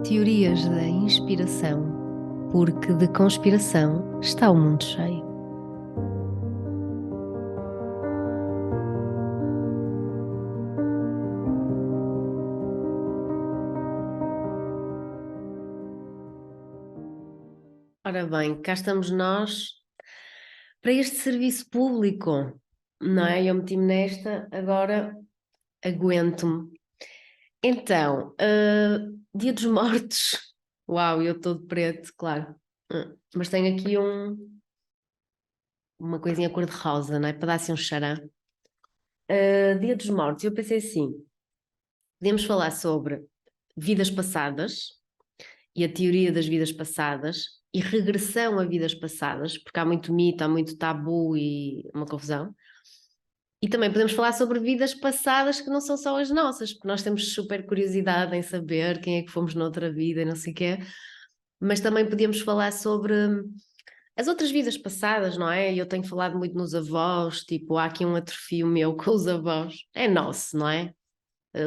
Teorias da inspiração, porque de conspiração está o mundo cheio. Ora bem, cá estamos nós para este serviço público, não é? Eu meti-me nesta, agora aguento-me. Então, Dia dos Mortos. Uau, eu estou de preto, claro. Mas tenho aqui uma coisinha cor-de-rosa, não é? Para dar assim um xará. Dia dos Mortos, eu pensei assim, podemos falar sobre vidas passadas e a teoria das vidas passadas e regressão a vidas passadas, porque há muito mito, há muito tabu e uma confusão. E também podemos falar sobre vidas passadas que não são só as nossas, porque nós temos super curiosidade em saber quem é que fomos noutra vida e não sei o quê, mas também podíamos falar sobre as outras vidas passadas, não é? Eu tenho falado muito nos avós, tipo, há aqui um atrofio meu com os avós, é nosso, não é?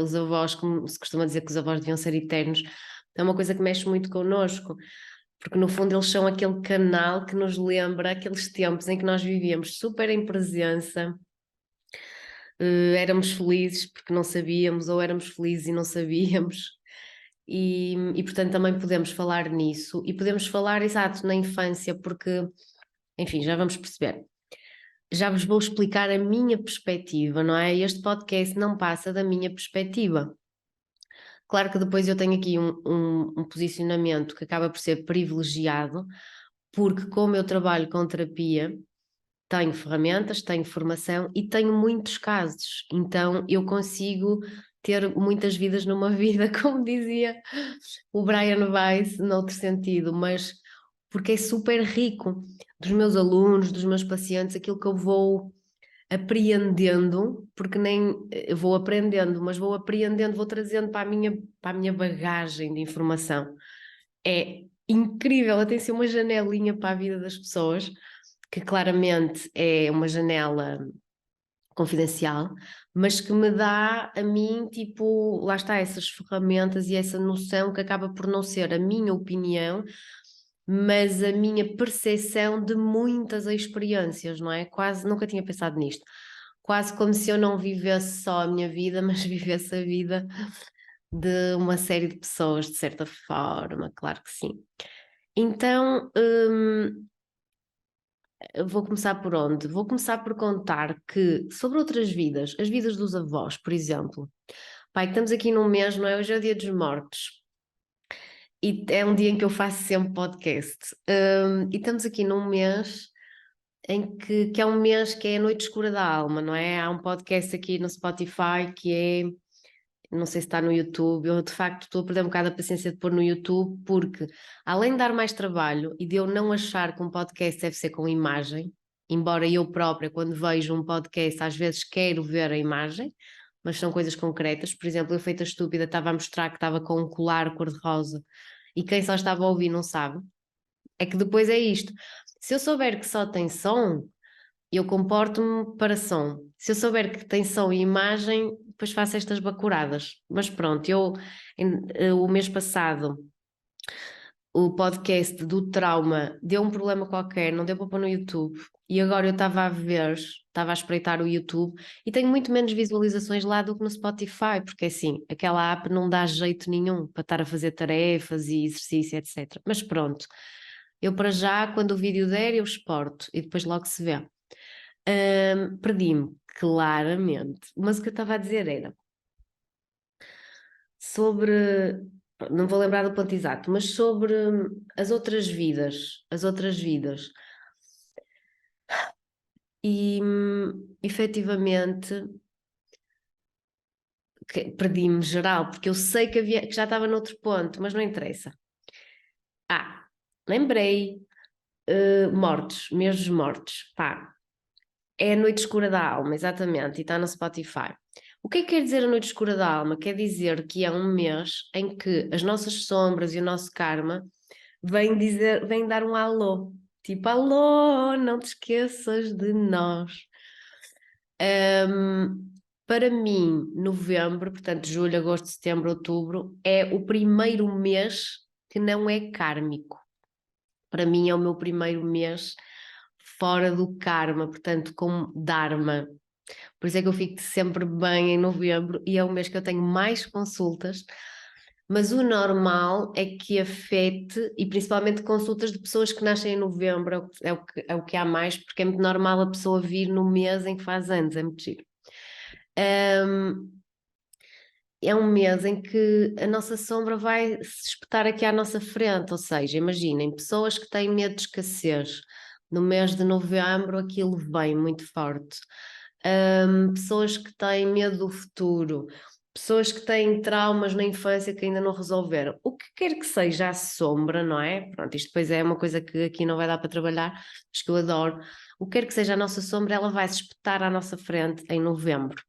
Os avós, como se costuma dizer que os avós deviam ser eternos, é uma coisa que mexe muito connosco, porque no fundo eles são aquele canal que nos lembra aqueles tempos em que nós vivíamos super em presença, éramos felizes porque não sabíamos, ou éramos felizes e não sabíamos. E portanto também podemos falar nisso e podemos falar, exato, na infância, porque, enfim, já vamos perceber. Já vos vou explicar a minha perspectiva, não é? Este podcast não passa da minha perspectiva. Claro que depois eu tenho aqui um posicionamento que acaba por ser privilegiado, porque como eu trabalho com terapia, tenho ferramentas, tenho formação e tenho muitos casos, então eu consigo ter muitas vidas numa vida, como dizia o Brian Weiss, noutro sentido, mas porque é super rico dos meus alunos, dos meus pacientes, aquilo que eu vou apreendendo, porque nem eu vou aprendendo, mas vou apreendendo, vou trazendo para a minha bagagem de informação. É incrível, ela tem assim uma janelinha para a vida das pessoas, que claramente é uma janela confidencial, mas que me dá a mim, tipo, lá está, essas ferramentas e essa noção que acaba por não ser a minha opinião, mas a minha percepção de muitas experiências, não é? Quase nunca tinha pensado nisto. Quase como se eu não vivesse só a minha vida, mas vivesse a vida de uma série de pessoas, de certa forma, claro que sim. Então, vou começar por onde? Vou começar por contar que sobre outras vidas, as vidas dos avós, por exemplo. Pai, estamos aqui num mês, não é? Hoje é o Dia dos Mortos. E é um dia em que eu faço sempre podcast. E estamos aqui num mês que é um mês que é a Noite Escura da Alma, não é? Há um podcast aqui no Spotify que é, não sei se está no YouTube, eu de facto estou a perder um bocado a paciência de pôr no YouTube, porque além de dar mais trabalho e de eu não achar que um podcast deve ser com imagem, embora eu própria, quando vejo um podcast, às vezes quero ver a imagem, mas são coisas concretas. Por exemplo, eu feita estúpida estava a mostrar que estava com um colar cor-de-rosa e quem só estava a ouvir não sabe. É que depois é isto. Se eu souber que só tem som, eu comporto-me para som. Se eu souber que tem som e imagem, depois faço estas bacuradas. Mas pronto, o mês passado, o podcast do trauma deu um problema qualquer, não deu para pôr no YouTube. E agora eu estava a ver, estava a espreitar o YouTube e tenho muito menos visualizações lá do que no Spotify, porque assim, aquela app não dá jeito nenhum para estar a fazer tarefas e exercício, etc. Mas pronto, eu para já, quando o vídeo der, eu exporto e depois logo se vê. Perdi-me, claramente. Mas o que eu estava a dizer era sobre, não vou lembrar do ponto exato, mas sobre as outras vidas, as outras vidas. E efetivamente perdi-me geral, porque eu sei que, que já estava noutro ponto, mas não interessa. Lembrei, mortos, mesmos mortos, pá. É a Noite Escura da Alma, exatamente, e está no Spotify. O que é que quer dizer a Noite Escura da Alma? Quer dizer que é um mês em que as nossas sombras e o nosso karma vêm dar um alô. Tipo, alô, não te esqueças de nós. Para mim, novembro, portanto, julho, agosto, setembro, outubro, é o primeiro mês que não é kármico. Para mim é o meu primeiro mês fora do karma, portanto, com dharma. Por isso é que eu fico sempre bem em novembro e é o mês que eu tenho mais consultas, mas o normal é que afete, e principalmente consultas de pessoas que nascem em novembro, é o que há mais, porque é muito normal a pessoa vir no mês em que faz anos, é muito giro. É um mês em que a nossa sombra vai se espetar aqui à nossa frente, ou seja, imaginem, pessoas que têm medo de escassez, no mês de novembro aquilo vem muito forte. Pessoas que têm medo do futuro, pessoas que têm traumas na infância que ainda não resolveram, o que quer que seja a sombra, não é? Pronto, isto depois é uma coisa que aqui não vai dar para trabalhar, mas que eu adoro. O que quer que seja a nossa sombra, ela vai se espetar à nossa frente em novembro.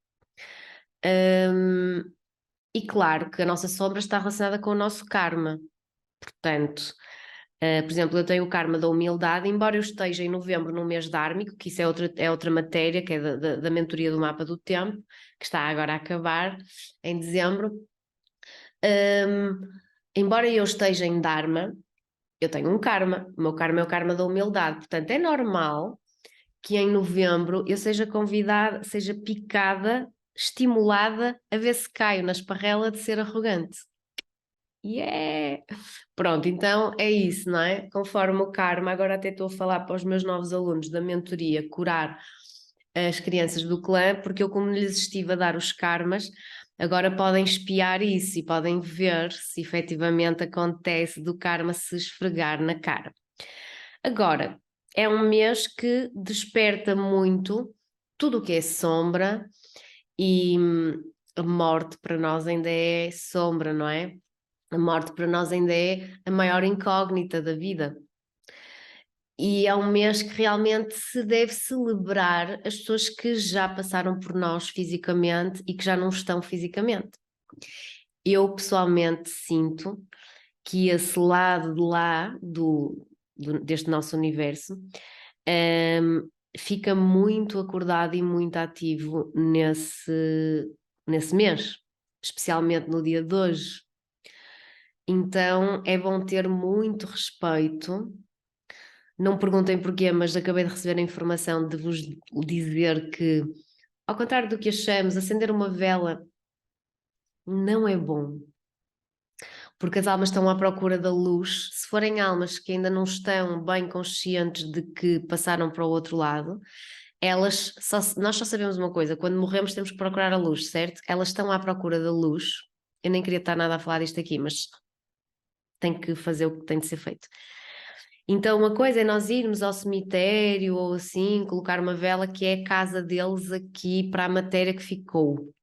Hum, e claro que a nossa sombra está relacionada com o nosso karma. Portanto, por exemplo, eu tenho o karma da humildade, embora eu esteja em novembro no mês dármico, que isso é outra matéria, que é da mentoria do mapa do tempo, que está agora a acabar em dezembro. Embora eu esteja em Dharma, eu tenho um karma. O meu karma é o karma da humildade. Portanto, é normal que em novembro eu seja convidada, seja picada, estimulada a ver se caio na esparrela de ser arrogante. Yeah! Pronto, então é isso, não é? Conforme o karma, agora até estou a falar para os meus novos alunos da mentoria curar as crianças do clã, porque eu, como lhes estive a dar os karmas, agora podem espiar isso e podem ver se efetivamente acontece do karma se esfregar na cara. Agora, é um mês que desperta muito tudo o que é sombra e a morte para nós ainda é sombra, não é? A morte para nós ainda é a maior incógnita da vida. E é um mês que realmente se deve celebrar as pessoas que já passaram por nós fisicamente e que já não estão fisicamente. Eu pessoalmente sinto que esse lado de lá, deste nosso universo, fica muito acordado e muito ativo nesse mês, especialmente no dia de hoje. Então é bom ter muito respeito. Não me perguntem porquê, mas acabei de receber a informação de vos dizer que, ao contrário do que achamos, acender uma vela não é bom. Porque as almas estão à procura da luz. Se forem almas que ainda não estão bem conscientes de que passaram para o outro lado, nós só sabemos uma coisa: quando morremos temos que procurar a luz, certo? Elas estão à procura da luz. Eu nem queria estar nada a falar disto aqui, mas tem que fazer o que tem de ser feito. Então, uma coisa é nós irmos ao cemitério ou assim, colocar uma vela que é a casa deles aqui para a matéria que ficou.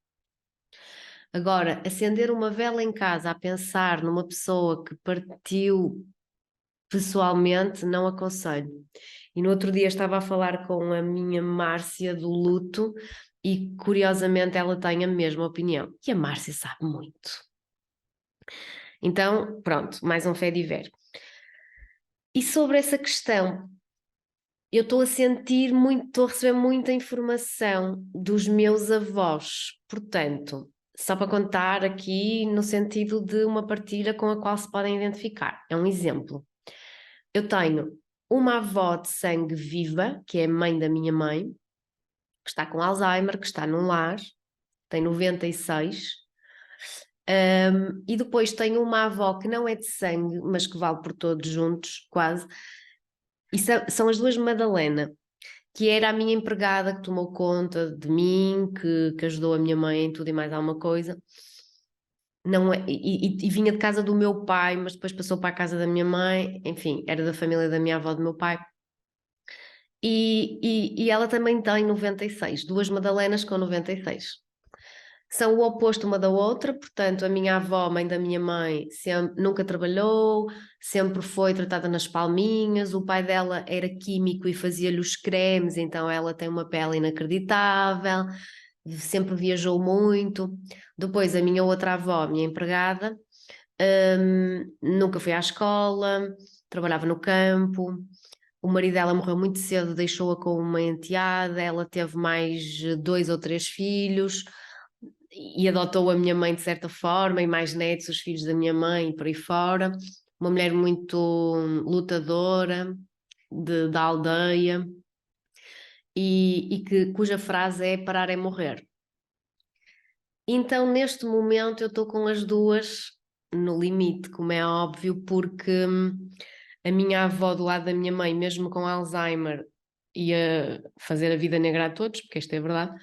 Agora, acender uma vela em casa a pensar numa pessoa que partiu pessoalmente, não aconselho. E no outro dia estava a falar com a minha Márcia do luto e curiosamente ela tem a mesma opinião. E a Márcia sabe muito. Então, pronto, mais um fé de ver. E sobre essa questão, eu estou a sentir muito, estou a receber muita informação dos meus avós, portanto, só para contar aqui no sentido de uma partilha com a qual se podem identificar. É um exemplo. Eu tenho uma avó de sangue viva, que é a mãe da minha mãe, que está com Alzheimer, que está num lar, tem 96. E depois tenho uma avó que não é de sangue, mas que vale por todos juntos, quase. E são as duas Madalena, que era a minha empregada que tomou conta de mim, que ajudou a minha mãe em tudo e mais alguma coisa. Não é, e vinha de casa do meu pai, mas depois passou para a casa da minha mãe, enfim, era da família da minha avó do meu pai. E ela também tem 96, duas Madalenas com 96. São o oposto uma da outra, portanto, a minha avó, mãe da minha mãe, nunca trabalhou, sempre foi tratada nas palminhas, o pai dela era químico e fazia-lhe os cremes, então ela tem uma pele inacreditável, sempre viajou muito. Depois, a minha outra avó, a minha empregada, nunca foi à escola, trabalhava no campo. O marido dela morreu muito cedo, deixou-a com uma enteada, ela teve mais 2 ou 3 filhos. e adotou a minha mãe de certa forma, e mais netos, os filhos da minha mãe, e por aí fora. Uma mulher muito lutadora, da aldeia, cuja frase é parar é morrer. Então, neste momento, eu estou com as duas no limite, como é óbvio, porque a minha avó do lado da minha mãe, mesmo com Alzheimer, ia fazer a vida negra a todos, porque esta é a verdade,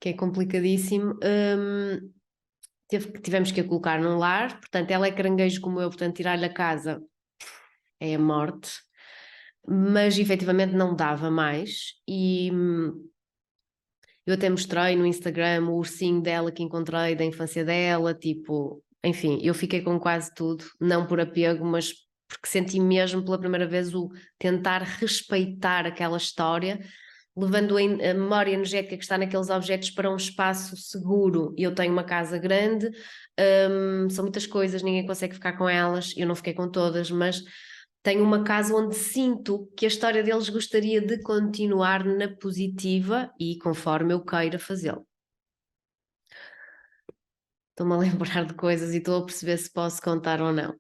que é complicadíssimo. Tivemos que a colocar num lar, portanto, ela é caranguejo como eu, portanto, tirar-lhe a casa é a morte, mas efetivamente não dava mais. E eu até mostrei no Instagram o ursinho dela que encontrei da infância dela, tipo, enfim, eu fiquei com quase tudo, não por apego, mas porque senti mesmo pela primeira vez o tentar respeitar aquela história, levando a memória energética que está naqueles objetos para um espaço seguro. Eu tenho uma casa grande, são muitas coisas, ninguém consegue ficar com elas, eu não fiquei com todas, mas tenho uma casa onde sinto que a história deles gostaria de continuar na positiva e conforme eu queira fazê-lo. Estou-me a lembrar de coisas e estou a perceber se posso contar ou não.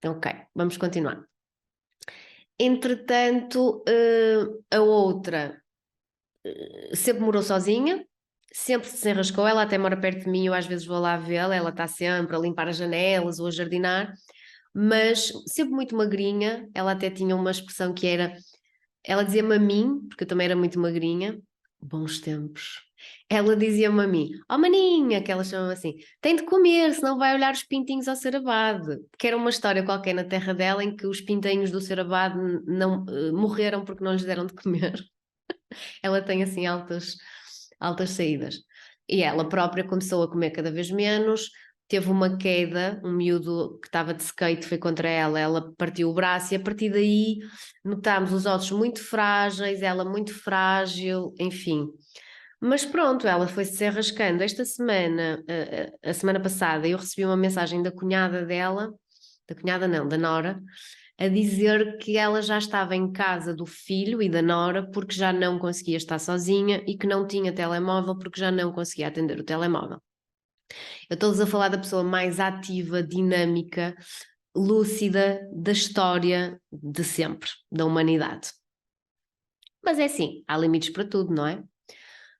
Ok, vamos continuar. Entretanto, a outra sempre morou sozinha, sempre se desenrascou, ela até mora perto de mim, eu às vezes vou lá vê-la, ela está sempre a limpar as janelas ou a jardinar, mas sempre muito magrinha, ela até tinha uma expressão que era, ela dizia-me a mim, porque eu também era muito magrinha, bons tempos, ela dizia-me a mim, ó maninha, que ela chamava assim, tem de comer, senão vai olhar os pintinhos ao ser abade, que era uma história qualquer na terra dela em que os pintinhos do ser abade não, morreram porque não lhes deram de comer. Ela tem assim altas saídas. E ela própria começou a comer cada vez menos, teve uma queda, um miúdo que estava de skate foi contra ela, ela partiu o braço e a partir daí notámos os ossos muito frágeis, ela muito frágil, enfim. Mas pronto, ela foi-se arrascando. Esta semana, a semana passada, eu recebi uma mensagem da cunhada dela, da cunhada não, da nora, a dizer que ela já estava em casa do filho e da nora porque já não conseguia estar sozinha e que não tinha telemóvel porque já não conseguia atender o telemóvel. Eu estou-lhes a falar da pessoa mais ativa, dinâmica, lúcida da história de sempre, da humanidade. Mas é assim, há limites para tudo, não é?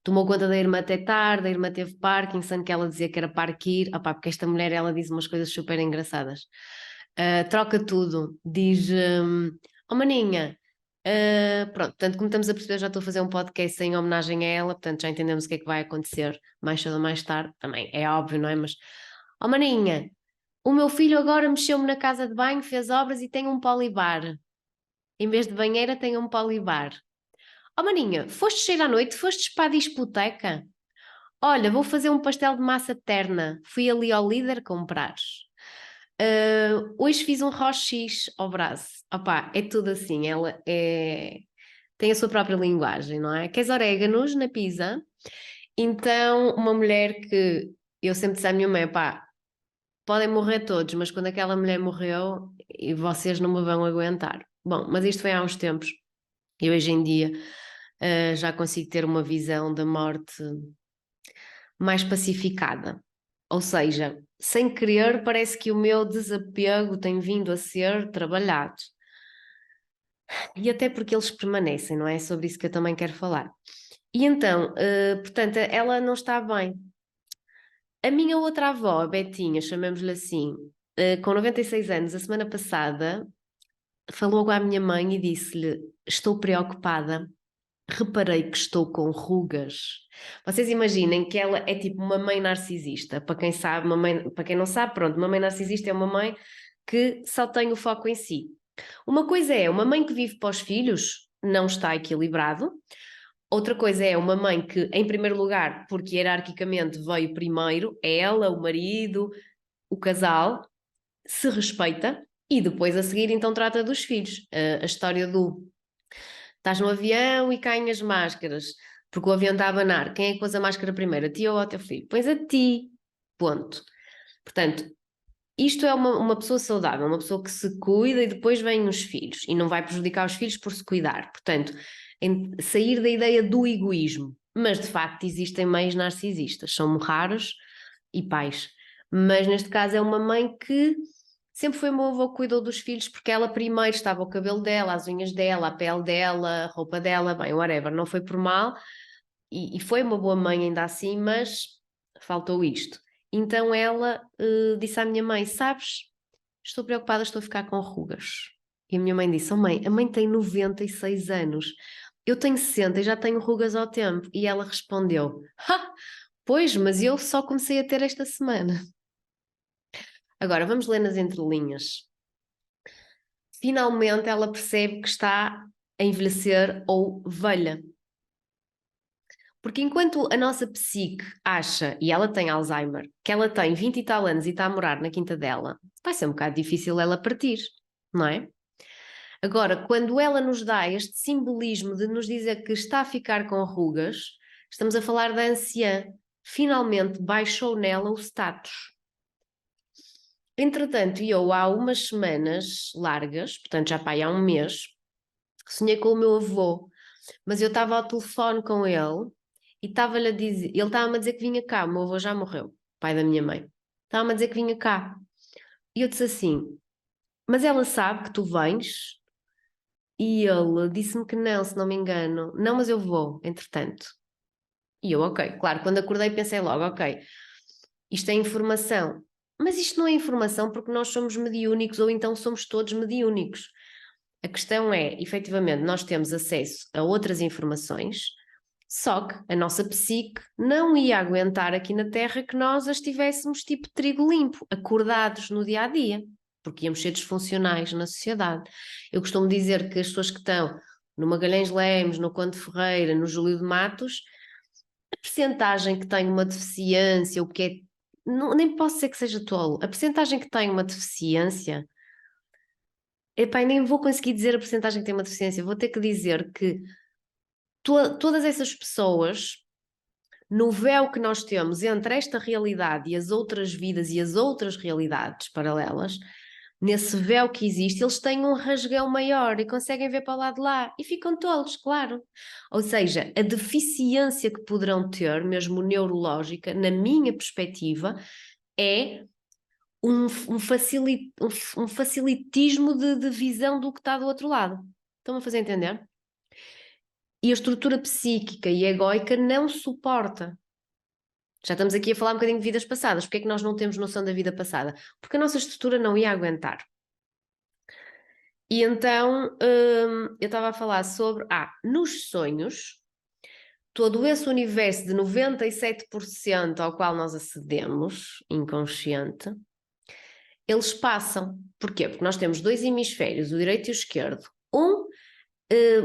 Tomou conta da irmã até tarde, a irmã teve Parkinson, que ela dizia que era Parkir, opá, porque esta mulher ela diz umas coisas super engraçadas. Troca tudo, diz, oh maninha, pronto, tanto como estamos a perceber, já estou a fazer um podcast em homenagem a ela, portanto já entendemos o que é que vai acontecer mais cedo ou mais tarde, também é óbvio, não é? Mas, oh maninha, o meu filho agora mexeu-me na casa de banho, fez obras e tem um polibar. Em vez de banheira tem um polibar. Oh maninha, foste cheiro à noite, foste para a discoteca? Olha, vou fazer um pastel de massa terna, fui ali ao líder comprar. Hoje fiz um roche ao braço. Opá, é tudo assim, ela tem a sua própria linguagem, não é? Queres orégãos na pizza? Então, uma mulher que eu sempre disse à minha mãe, pá, podem morrer todos, mas quando aquela mulher morreu, e vocês não me vão aguentar. Bom, mas isto foi há uns tempos. E hoje em dia já consigo ter uma visão da morte mais pacificada. Ou seja, sem querer, parece que o meu desapego tem vindo a ser trabalhado. E até porque eles permanecem, não é? É sobre isso que eu também quero falar. E então, portanto, ela não está bem. A minha outra avó, a Betinha, chamemos-lhe assim, com 96 anos, a semana passada, falou com a minha mãe e disse-lhe: Estou preocupada, reparei que estou com rugas. Vocês imaginem que ela é tipo uma mãe narcisista. Para quem sabe, para quem não sabe, pronto, uma mãe narcisista é uma mãe que só tem o foco em si. Uma coisa é uma mãe que vive para os filhos, não está equilibrado. Outra coisa é uma mãe que, em primeiro lugar, porque hierarquicamente veio primeiro, ela, o marido, o casal, se respeita e depois a seguir então trata dos filhos. A história do estás no avião e caem as máscaras, porque o avião está a abanar. Quem é que pôs a máscara primeiro, a ti ou ao teu filho? Pois a ti. Ponto. Portanto, isto é uma pessoa saudável, uma pessoa que se cuida e depois vêm os filhos e não vai prejudicar os filhos por se cuidar. Portanto, sair da ideia do egoísmo. Mas de facto existem mães narcisistas, são raros, e pais. Mas neste caso é uma mãe que sempre foi uma avó que cuidou dos filhos, porque ela primeiro estava o cabelo dela, as unhas dela, a pele dela, a roupa dela, bem, whatever, não foi por mal, e foi uma boa mãe ainda assim, mas faltou isto. Então ela disse à minha mãe: Sabes, estou preocupada, estou a ficar com rugas. E a minha mãe disse: Oh mãe, a mãe tem 96 anos, eu tenho 60 e já tenho rugas ao tempo. E ela respondeu: Ha, pois, mas eu só comecei a ter esta semana. Agora vamos ler nas entrelinhas. Finalmente ela percebe que está a envelhecer ou velha. Porque enquanto a nossa psique acha, e ela tem Alzheimer, que ela tem 20 e tal anos e está a morar na quinta dela, vai ser um bocado difícil ela partir, não é? Agora, quando ela nos dá este simbolismo de nos dizer que está a ficar com rugas, estamos a falar da anciã. Finalmente baixou nela o status. Entretanto, eu há umas semanas largas, portanto já há um mês, sonhei com o meu avô, mas eu estava ao telefone com ele e estava-lhe a dizer, ele estava-me a dizer que vinha cá, o meu avô já morreu, pai da minha mãe. Estava-me a dizer que vinha cá. E eu disse assim: Mas ela sabe que tu vens? E ele disse-me que não, se não me engano. Não, mas eu vou, entretanto. E eu, ok. Claro, quando acordei pensei logo, ok, isto é informação. Mas isto não é informação porque nós somos mediúnicos ou então somos todos mediúnicos. A questão é, efetivamente, nós temos acesso a outras informações, só que a nossa psique não ia aguentar aqui na Terra que nós as tivéssemos tipo trigo limpo, acordados no dia a dia, porque íamos ser disfuncionais na sociedade. Eu costumo dizer que as pessoas que estão no Magalhães Lemos, no Conde Ferreira, no Júlio de Matos, a percentagem que tem uma deficiência, o que é. Não, nem posso dizer que seja tolo, a percentagem que tem uma deficiência. Epá, nem vou conseguir dizer a percentagem que tem uma deficiência, vou ter que dizer que todas essas pessoas, no véu que nós temos entre esta realidade e as outras vidas e as outras realidades paralelas, nesse véu que existe, eles têm um rasgão maior e conseguem ver para o lado de lá e ficam tolos, claro. Ou seja, a deficiência que poderão ter, mesmo neurológica, na minha perspectiva, é um facilitismo de visão do que está do outro lado. Estão-me a fazer entender? E a estrutura psíquica e egóica não suporta. Já estamos aqui a falar um bocadinho de vidas passadas. Porque é que nós não temos noção da vida passada? Porque a nossa estrutura não ia aguentar. E então eu estava a falar sobre, nos sonhos, todo esse universo de 97% ao qual nós acedemos, inconsciente, eles passam. Porquê? Porque nós temos dois hemisférios, o direito e o esquerdo. Um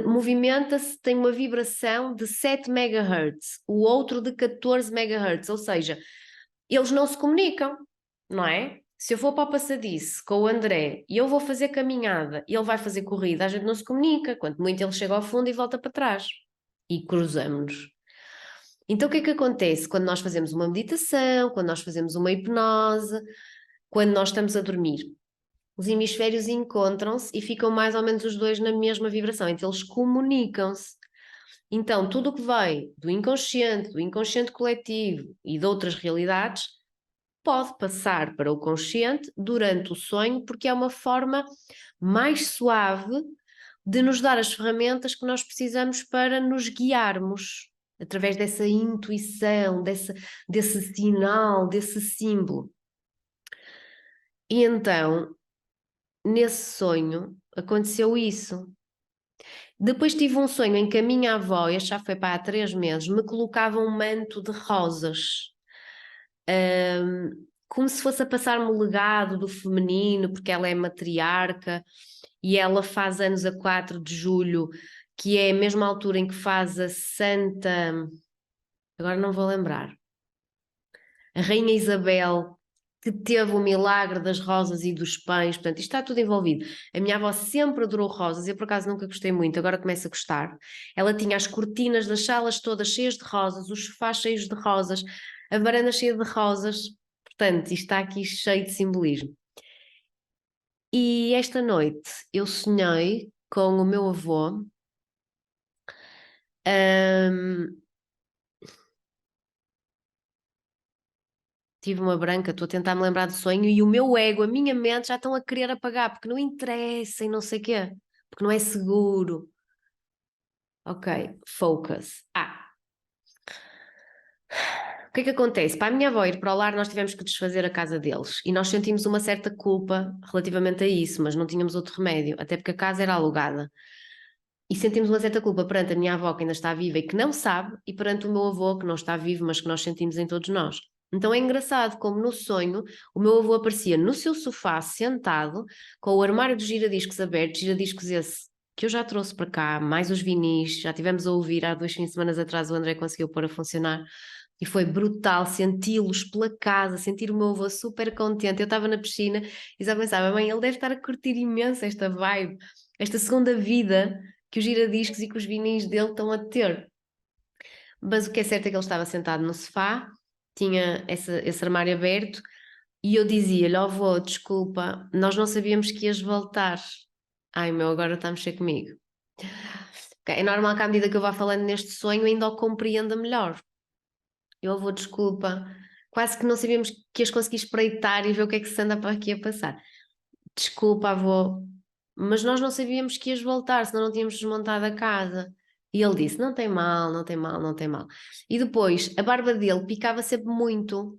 movimenta-se, tem uma vibração de 7 MHz, o outro de 14 MHz, ou seja, eles não se comunicam, não é? Se eu for para o passadiço com o André e eu vou fazer caminhada e ele vai fazer corrida, a gente não se comunica, quanto muito ele chega ao fundo e volta para trás e cruzamos-nos. Então o que é que acontece quando nós fazemos uma meditação, quando nós fazemos uma hipnose, quando nós estamos a dormir? Os hemisférios encontram-se e ficam mais ou menos os dois na mesma vibração, então eles comunicam-se. Então, tudo o que vem do inconsciente coletivo e de outras realidades pode passar para o consciente durante o sonho, porque é uma forma mais suave de nos dar as ferramentas que nós precisamos para nos guiarmos através dessa intuição, desse sinal, desse símbolo. E então, nesse sonho, aconteceu isso. Depois tive um sonho em que a minha avó, este já foi para há 3 meses, me colocava um manto de rosas. Como se fosse a passar-me o legado do feminino, porque ela é matriarca e ela faz anos a 4 de julho, que é a mesma altura em que faz a Santa. Agora não vou lembrar. A Rainha Isabel, que teve o milagre das rosas e dos pães, portanto, isto está tudo envolvido. A minha avó sempre adorou rosas, eu por acaso nunca gostei muito, agora começo a gostar. Ela tinha as cortinas das salas todas cheias de rosas, os sofás cheios de rosas, a varanda cheia de rosas, portanto, isto está aqui cheio de simbolismo. E esta noite eu sonhei com o meu avô, tive uma branca, estou a tentar me lembrar do sonho e o meu ego, a minha mente já estão a querer apagar, porque não interessa e não sei o quê, porque não é seguro. Ok, focus. O que é que acontece? Para a minha avó ir para o lar, nós tivemos que desfazer a casa deles e nós sentimos uma certa culpa relativamente a isso, mas não tínhamos outro remédio, até porque a casa era alugada. E sentimos uma certa culpa perante a minha avó, que ainda está viva e que não sabe, e perante o meu avô, que não está vivo, mas que nós sentimos em todos nós. Então é engraçado como no sonho o meu avô aparecia no seu sofá, sentado, com o armário dos giradiscos aberto, giradiscos esse que eu já trouxe para cá, mais os vinis, já tivemos a ouvir há 2 fins de semana atrás, o André conseguiu pôr a funcionar. E foi brutal senti-los pela casa, sentir o meu avô super contente. Eu estava na piscina e só pensava, mãe, ele deve estar a curtir imenso esta vibe, esta segunda vida que os giradiscos e que os vinis dele estão a ter. Mas o que é certo é que ele estava sentado no sofá, tinha esse armário aberto, e eu dizia-lhe, ó avô, desculpa, nós não sabíamos que ias voltar. Ai meu, agora está a mexer comigo. É normal que à medida que eu vá falando neste sonho ainda o compreenda melhor. Eu avô, desculpa, quase que não sabíamos que ias conseguir espreitar e ver o que é que se anda para aqui a passar. Desculpa, avô, mas nós não sabíamos que ias voltar, senão não tínhamos desmontado a casa. E ele disse: não tem mal, não tem mal, não tem mal. E depois, a barba dele picava sempre muito.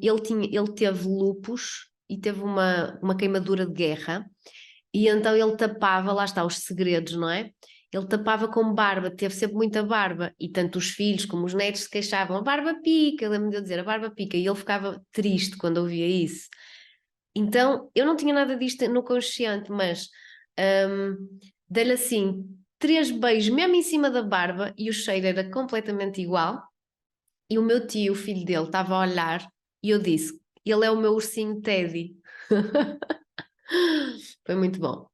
Ele teve lupus e teve uma queimadura de guerra. E então ele tapava, lá está, os segredos, não é? Ele tapava com barba, teve sempre muita barba. E tanto os filhos como os netos se queixavam: a barba pica, lembro-me de eu dizer: a barba pica. E ele ficava triste quando ouvia isso. Então, eu não tinha nada disto no consciente, mas dei-lhe assim 3 beijos, mesmo em cima da barba, e o cheiro era completamente igual. E o meu tio, o filho dele, estava a olhar, e eu disse: ele é o meu ursinho Teddy. Foi muito bom.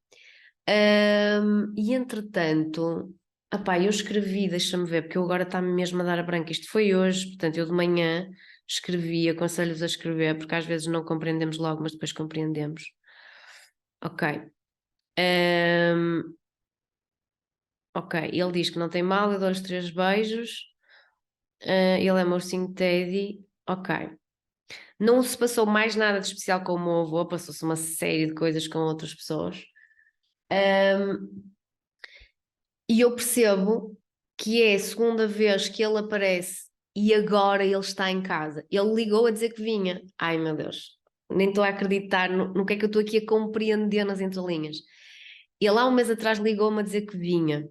E entretanto, eu escrevi, deixa-me ver, porque eu agora está-me mesmo a dar a branca. Isto foi hoje, portanto, eu de manhã escrevi, aconselho-vos a escrever, porque às vezes não compreendemos logo, mas depois compreendemos. Ok. Ok, ele diz que não tem mal, eu dou-lhe 3 beijos. Ele é meu ursinho Teddy. Ok. Não se passou mais nada de especial com o meu avô, passou-se uma série de coisas com outras pessoas. E eu percebo que é a segunda vez que ele aparece e agora ele está em casa. Ele ligou a dizer que vinha. Ai meu Deus, nem estou a acreditar no que é que eu estou aqui a compreender nas entrelinhas. Ele há um mês atrás ligou-me a dizer que vinha.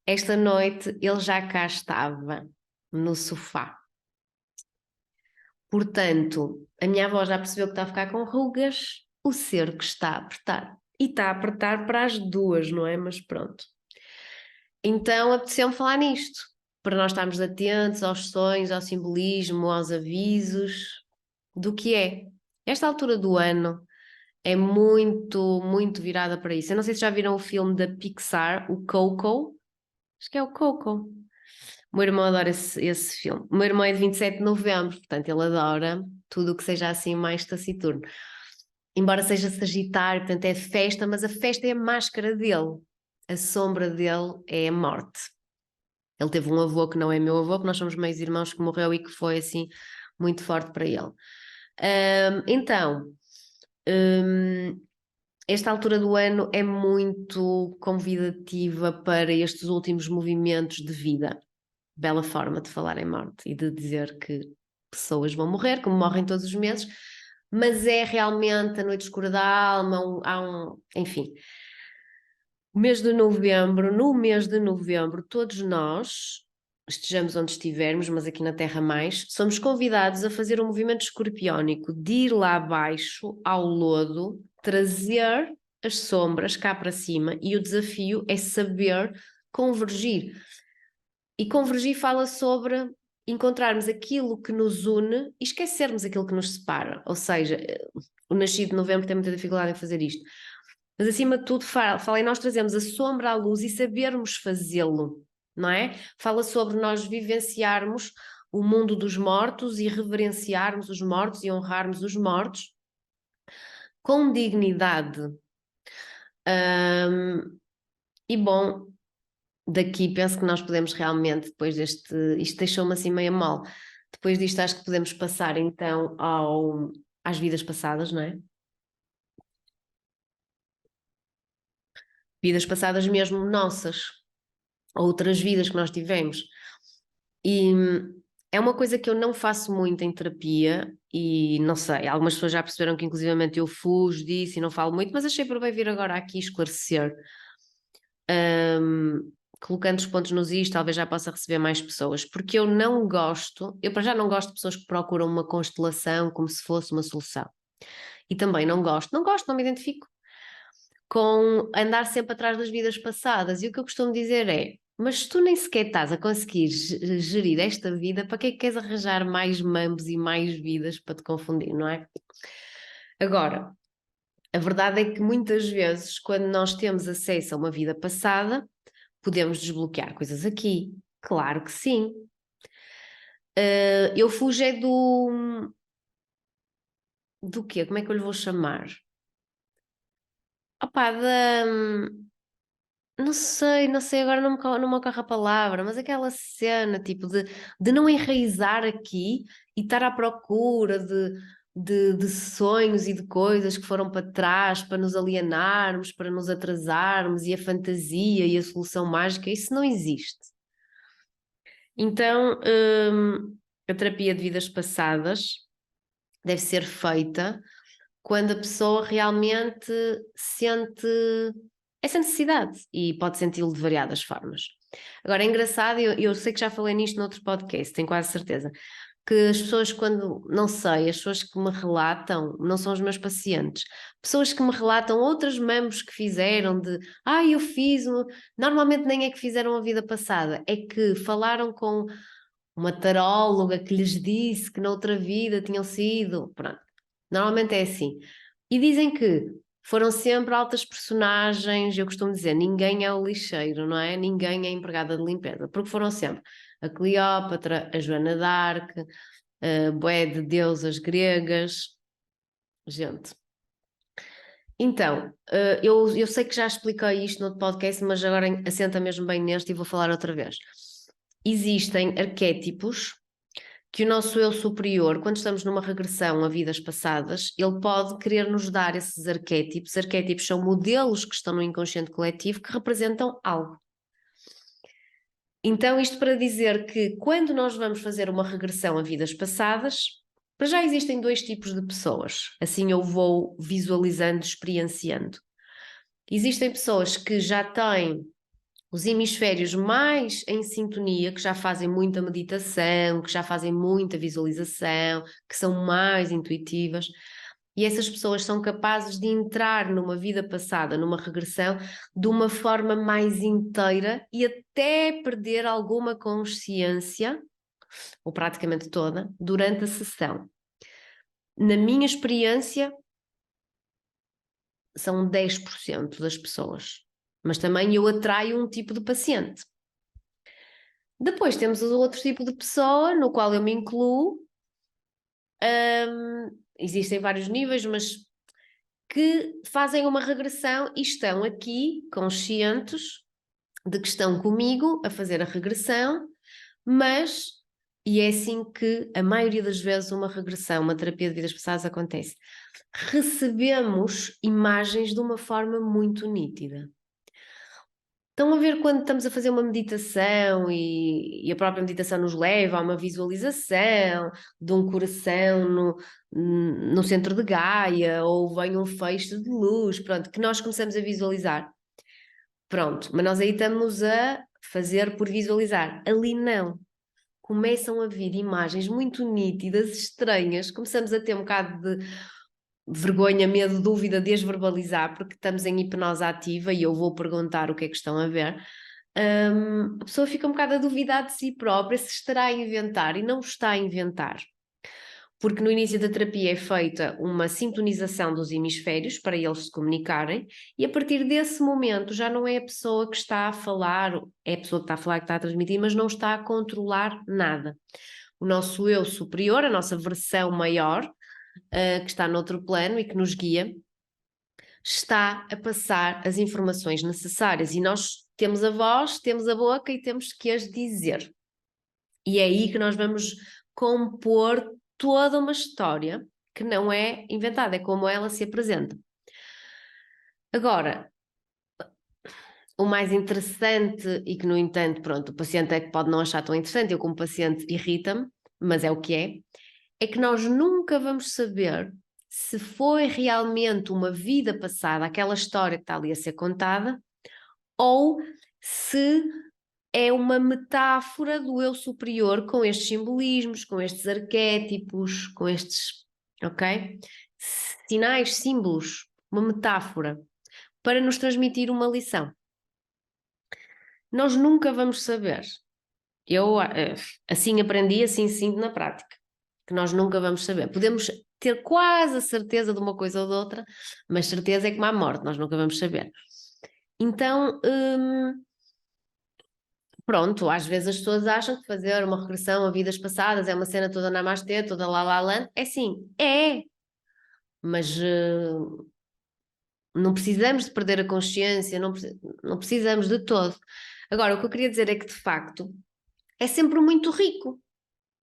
Esta noite ele já cá estava, no sofá. Portanto, a minha avó já percebeu que está a ficar com rugas, o cerco está a apertar. E está a apertar para as duas, não é? Mas pronto. Então apeteceu-me falar nisto, para nós estarmos atentos aos sonhos, ao simbolismo, aos avisos, do que é. Esta altura do ano é muito, muito virada para isso. Eu não sei se já viram o filme da Pixar, o Coco. Acho que é o Coco. O meu irmão adora esse filme. O meu irmão é de 27 de novembro, portanto ele adora tudo o que seja assim mais taciturno. Embora seja Sagitário, portanto é festa, mas a festa é a máscara dele. A sombra dele é a morte. Ele teve um avô que não é meu avô, que nós somos meios irmãos, que morreu e que foi assim muito forte para ele. Então, esta altura do ano é muito convidativa para estes últimos movimentos de vida. Bela forma de falar em morte e de dizer que pessoas vão morrer, como morrem todos os meses, mas é realmente a noite escura da alma, enfim. No mês de novembro, todos nós, estejamos onde estivermos, mas aqui na Terra mais, somos convidados a fazer um movimento escorpiónico, de ir lá abaixo, ao lodo, trazer as sombras cá para cima, e o desafio é saber convergir. E convergir fala sobre encontrarmos aquilo que nos une e esquecermos aquilo que nos separa. Ou seja, o nascido de novembro tem muita dificuldade em fazer isto. Mas acima de tudo, fala em nós trazemos a sombra à luz e sabermos fazê-lo, não é? Fala sobre nós vivenciarmos o mundo dos mortos e reverenciarmos os mortos e honrarmos os mortos com dignidade. E bom, daqui penso que nós podemos realmente, depois isto deixou-me assim meio mal, Depois disto acho que podemos passar então às vidas passadas, não é? Vidas passadas mesmo nossas, outras vidas que nós tivemos. E é uma coisa que eu não faço muito em terapia e não sei, algumas pessoas já perceberam que inclusivamente eu fujo disso e não falo muito, mas achei por bem vir agora aqui esclarecer. Colocando os pontos nos is, talvez já possa receber mais pessoas, porque eu não gosto, eu para já não gosto de pessoas que procuram uma constelação como se fosse uma solução. E também não me identifico com andar sempre atrás das vidas passadas. E o que eu costumo dizer é: mas se tu nem sequer estás a conseguir gerir esta vida, para que é que queres arranjar mais mambos e mais vidas para te confundir, não é? Agora, a verdade é que muitas vezes, quando nós temos acesso a uma vida passada, podemos desbloquear coisas aqui. Claro que sim. Eu fujo é do quê? Como é que eu lhe vou chamar? Opá, não sei, agora não me ocorre a palavra, mas aquela cena, tipo, de não enraizar aqui e estar à procura de sonhos e de coisas que foram para trás, para nos alienarmos, para nos atrasarmos, e a fantasia e a solução mágica, isso não existe. Então, a terapia de vidas passadas deve ser feita quando a pessoa realmente sente essa necessidade e pode senti-lo de variadas formas. Agora, é engraçado, eu sei que já falei nisto noutro podcast, tenho quase certeza, que as pessoas quando, não sei, as pessoas que me relatam, não são os meus pacientes, pessoas que me relatam outros mamos que fizeram eu fiz, normalmente nem é que fizeram a vida passada, é que falaram com uma taróloga que lhes disse que noutra vida tinham sido, pronto, normalmente é assim. E dizem que foram sempre altas personagens, eu costumo dizer, ninguém é o lixeiro, não é? Ninguém é empregada de limpeza, porque foram sempre a Cleópatra, a Joana d'Arc, a bué de deusas gregas, gente. Então, eu sei que já expliquei isto no podcast, mas agora assenta mesmo bem neste e vou falar outra vez. Existem arquétipos que o nosso eu superior, quando estamos numa regressão a vidas passadas, ele pode querer nos dar esses arquétipos. Arquétipos são modelos que estão no inconsciente coletivo que representam algo. Então, isto para dizer que quando nós vamos fazer uma regressão a vidas passadas, para já existem dois tipos de pessoas. Assim eu vou visualizando, experienciando. Existem pessoas que já têm os hemisférios mais em sintonia, que já fazem muita meditação, que já fazem muita visualização, que são mais intuitivas, e essas pessoas são capazes de entrar numa vida passada, numa regressão, de uma forma mais inteira e até perder alguma consciência, ou praticamente toda, durante a sessão. Na minha experiência, são 10% das pessoas, mas também eu atraio um tipo de paciente. Depois temos o outro tipo de pessoa, no qual eu me incluo. Existem vários níveis, mas que fazem uma regressão e estão aqui conscientes de que estão comigo a fazer a regressão, mas, e é assim que a maioria das vezes uma regressão, uma terapia de vidas passadas acontece, recebemos imagens de uma forma muito nítida. Estão a ver quando estamos a fazer uma meditação e a própria meditação nos leva a uma visualização de um coração no centro de Gaia, ou vem um feixe de luz, pronto, que nós começamos a visualizar. Pronto, mas nós aí estamos a fazer por visualizar. Ali não. Começam a vir imagens muito nítidas, estranhas, começamos a ter um bocado de vergonha, medo, dúvida de as verbalizar, porque estamos em hipnose ativa e eu vou perguntar o que é que estão a ver. A pessoa fica um bocado a duvidar de si própria se estará a inventar, e não está a inventar. Porque no início da terapia é feita uma sintonização dos hemisférios para eles se comunicarem, e a partir desse momento já não é a pessoa que está a falar, é a pessoa que está a falar, que está a transmitir, mas não está a controlar nada. O nosso eu superior, a nossa versão maior, que está noutro plano e que nos guia, está a passar as informações necessárias, e nós temos a voz, temos a boca e temos que as dizer. E é aí que nós vamos compor toda uma história que não é inventada, é como ela se apresenta. Agora, o mais interessante e que, no entanto, pronto, o paciente é que pode não achar tão interessante, eu como paciente irrita-me, mas é o que é que nós nunca vamos saber se foi realmente uma vida passada, aquela história que está ali a ser contada, ou se é uma metáfora do eu superior com estes simbolismos, com estes arquétipos, com estes, ok? Sinais, símbolos, uma metáfora, para nos transmitir uma lição. Nós nunca vamos saber. Eu assim aprendi, assim sinto na prática, que nós nunca vamos saber. Podemos ter quase a certeza de uma coisa ou de outra, mas certeza é como a morte, nós nunca vamos saber. Então, pronto, às vezes as pessoas acham que fazer uma regressão a vidas passadas é uma cena toda namastê, toda lá lá lá. É sim, mas não precisamos de perder a consciência, não precisamos de todo. Agora, o que eu queria dizer é que, de facto, é sempre muito rico.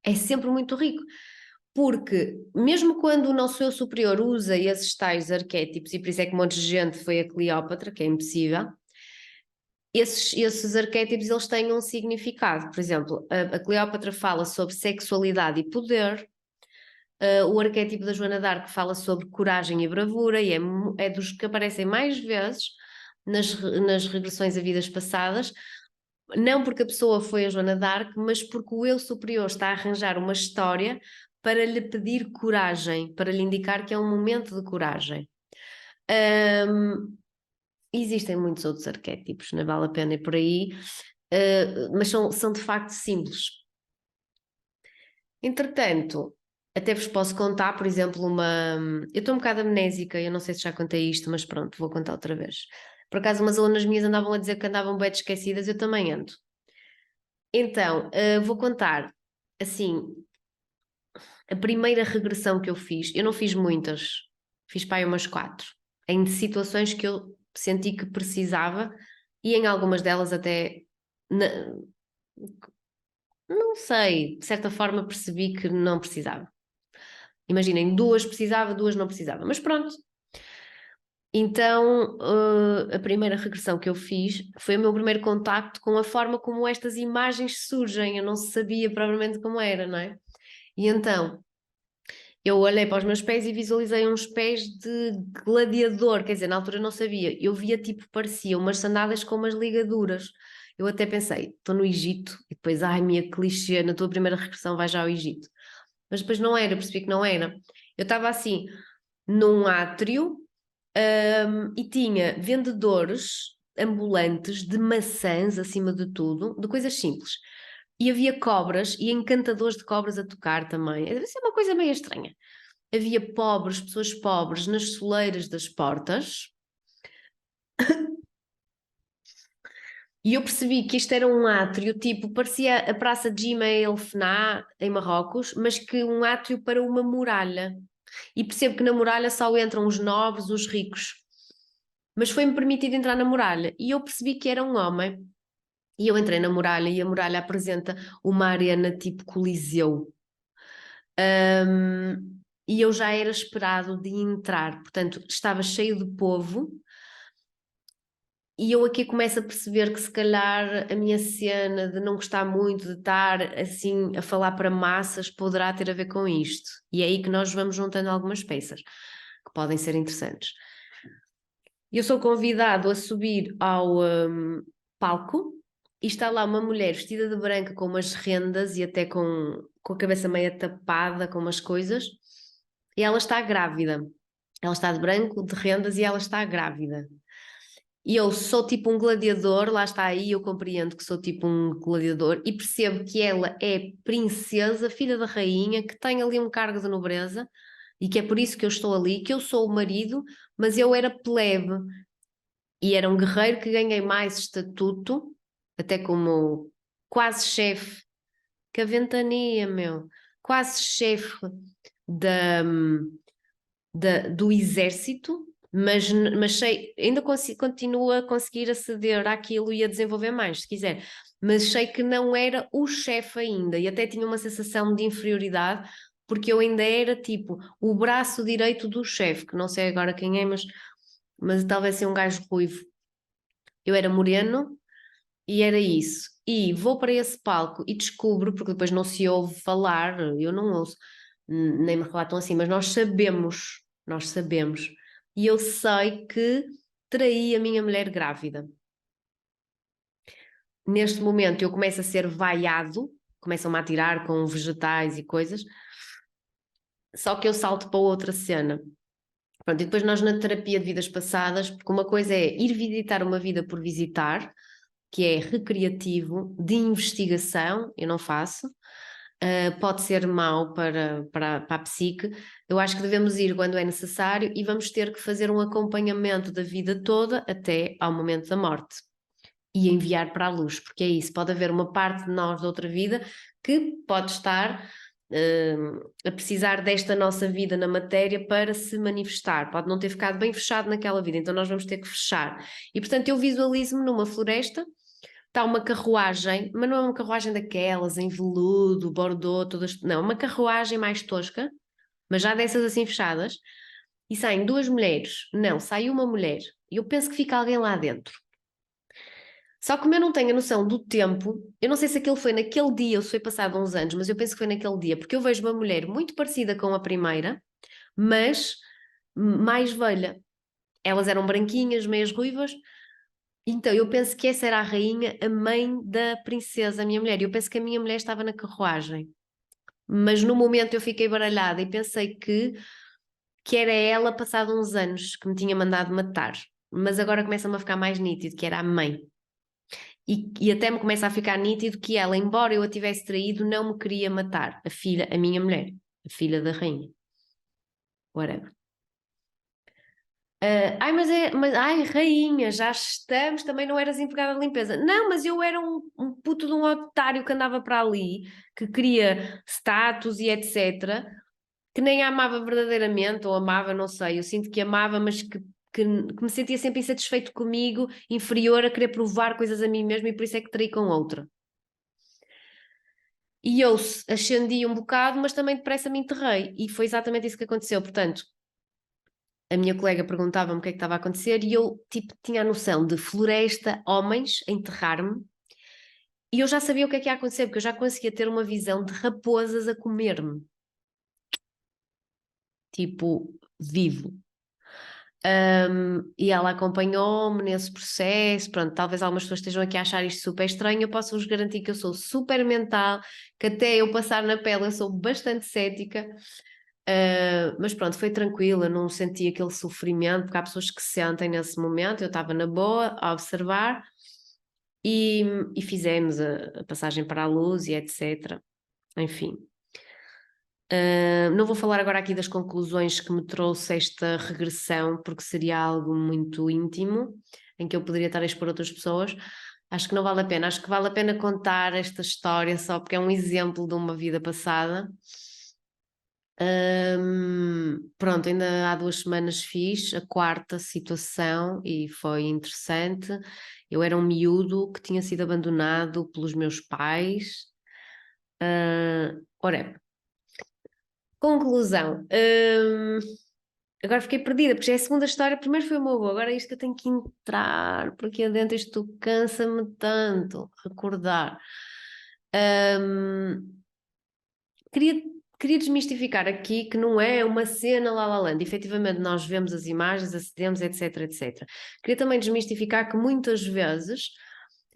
É sempre muito rico. Porque, mesmo quando o nosso eu superior usa esses tais arquétipos, e por isso é que um monte de gente foi a Cleópatra, que é impossível, esses arquétipos eles têm um significado. Por exemplo, a Cleópatra fala sobre sexualidade e poder, o arquétipo da Joana d'Arc fala sobre coragem e bravura, e é dos que aparecem mais vezes nas regressões a vidas passadas, não porque a pessoa foi a Joana d'Arc, mas porque o eu superior está a arranjar uma história para lhe pedir coragem, para lhe indicar que é um momento de coragem. Existem muitos outros arquétipos, não vale a pena ir por aí, mas são de facto simples. Entretanto, até vos posso contar, por exemplo, eu estou um bocado amnésica, eu não sei se já contei isto, mas pronto, vou contar outra vez. Por acaso umas alunas minhas andavam a dizer que andavam bem esquecidas, eu também ando. Então, vou contar, assim, a primeira regressão que eu fiz, eu não fiz muitas, fiz para aí umas 4, em situações que eu senti que precisava e em algumas delas até, não sei, de certa forma percebi que não precisava. Imaginem, 2 precisava, 2 não precisava, mas pronto. Então, a primeira regressão que eu fiz foi o meu primeiro contacto com a forma como estas imagens surgem, eu não sabia provavelmente como era, não é? E então, eu olhei para os meus pés e visualizei uns pés de gladiador, quer dizer, na altura eu não sabia, eu via tipo, parecia umas sandálias com umas ligaduras. Eu até pensei, estou no Egito, e depois, ai, minha clichê, na tua primeira regressão vai já ao Egito. Mas depois não era, percebi que não era. Eu estava assim, num átrio, e tinha vendedores ambulantes de maçãs acima de tudo, de coisas simples. E havia cobras e encantadores de cobras a tocar também. Isso é uma coisa meio estranha. Havia pessoas pobres nas soleiras das portas. E eu percebi que isto era um átrio, tipo, parecia a Praça de Gmail Fna, em Marrocos, mas que um átrio para uma muralha. E percebo que na muralha só entram os nobres, os ricos. Mas foi-me permitido entrar na muralha. E eu percebi que era um homem. E eu entrei na muralha e a muralha apresenta uma arena tipo Coliseu. E eu já era esperado de entrar, portanto, estava cheio de povo. E eu aqui começo a perceber que se calhar a minha cena de não gostar muito de estar assim a falar para massas poderá ter a ver com isto. E é aí que nós vamos juntando algumas peças que podem ser interessantes. Eu sou convidado a subir ao palco e está lá uma mulher vestida de branco com umas rendas e até com a cabeça meio tapada com umas coisas, e ela está grávida. Ela está de branco, de rendas, e ela está grávida. E eu sou tipo um gladiador, lá está aí, eu compreendo que sou tipo um gladiador e percebo que ela é princesa, filha da rainha, que tem ali um cargo de nobreza e que é por isso que eu estou ali, que eu sou o marido, mas eu era plebe e era um guerreiro que ganhei mais estatuto, até como quase chefe, que a ventania, meu, quase chefe da, do exército, mas sei, ainda continuo a conseguir aceder àquilo e a desenvolver mais, se quiser, mas sei que não era o chefe ainda, e até tinha uma sensação de inferioridade, porque eu ainda era tipo o braço direito do chefe, que não sei agora quem é, mas talvez seja um gajo ruivo. Eu era moreno e era isso. E vou para esse palco e descubro, porque depois não se ouve falar, eu não ouço, nem me relatam assim, mas nós sabemos. E eu sei que traí a minha mulher grávida. Neste momento eu começo a ser vaiado, começam-me a atirar com vegetais e coisas, só que eu salto para outra cena. Pronto, e depois nós na terapia de vidas passadas, porque uma coisa é ir visitar uma vida por visitar, que é recreativo, de investigação, eu não faço, pode ser mau para a psique. Eu acho que devemos ir quando é necessário e vamos ter que fazer um acompanhamento da vida toda até ao momento da morte e enviar para a luz, porque é isso, pode haver uma parte de nós de outra vida que pode estar a precisar desta nossa vida na matéria para se manifestar, pode não ter ficado bem fechado naquela vida, então nós vamos ter que fechar. E portanto eu visualizo-me numa floresta, está uma carruagem, mas não é uma carruagem daquelas em veludo, bordô, todas, não, uma carruagem mais tosca, mas já dessas assim fechadas, e saem duas mulheres, não, sai uma mulher, e eu penso que fica alguém lá dentro. Só que como eu não tenho a noção do tempo, eu não sei se aquilo foi naquele dia ou se foi passado uns anos, mas eu penso que foi naquele dia, porque eu vejo uma mulher muito parecida com a primeira, mas mais velha. Elas eram branquinhas, meias ruivas, então eu penso que essa era a rainha, a mãe da princesa, a minha mulher. Eu penso que a minha mulher estava na carruagem, mas no momento eu fiquei baralhada e pensei que era ela passado uns anos que me tinha mandado matar, mas agora começa-me a ficar mais nítido que era a mãe. E até me começa a ficar nítido que ela, embora eu a tivesse traído, não me queria matar. A filha, a minha mulher, a filha da rainha. Whatever. Ai, rainha, já estamos, também não eras empregada de limpeza. Não, mas eu era um puto de um otário que andava para ali, que queria status e etc., que nem a amava verdadeiramente, ou amava, não sei, eu sinto que amava, mas que me sentia sempre insatisfeito comigo, inferior a querer provar coisas a mim mesmo e por isso é que traí com outra. E eu ascendi um bocado, mas também depressa me enterrei. E foi exatamente isso que aconteceu. Portanto, a minha colega perguntava-me o que é que estava a acontecer e eu, tipo, tinha a noção de floresta, homens a enterrar-me. E eu já sabia o que é que ia acontecer, porque eu já conseguia ter uma visão de raposas a comer-me. Tipo, vivo. E ela acompanhou-me nesse processo. Pronto, talvez algumas pessoas estejam aqui a achar isto super estranho. Eu posso vos garantir que eu sou super mental, que até eu passar na pele eu sou bastante cética. Mas pronto, foi tranquilo, eu não senti aquele sofrimento, porque há pessoas que se sentem nesse momento. Eu estava na boa a observar e fizemos a passagem para a luz e etc. Enfim. Não vou falar agora aqui das conclusões que me trouxe esta regressão, porque seria algo muito íntimo, em que eu poderia estar a expor outras pessoas. Acho que não vale a pena. Acho que vale a pena contar esta história só porque é um exemplo de uma vida passada. Pronto, ainda há 2 semanas fiz a quarta situação e foi interessante. Eu era um miúdo que tinha sido abandonado pelos meus pais. Ora, conclusão. Agora fiquei perdida, porque já é a segunda história. Primeiro foi o meu avô, agora é isto que eu tenho que entrar, porque adentro isto cansa-me tanto recordar. Queria, queria desmistificar aqui que não é uma cena La La Land. Efetivamente, nós vemos as imagens, acedemos, etc, etc. Queria também desmistificar que muitas vezes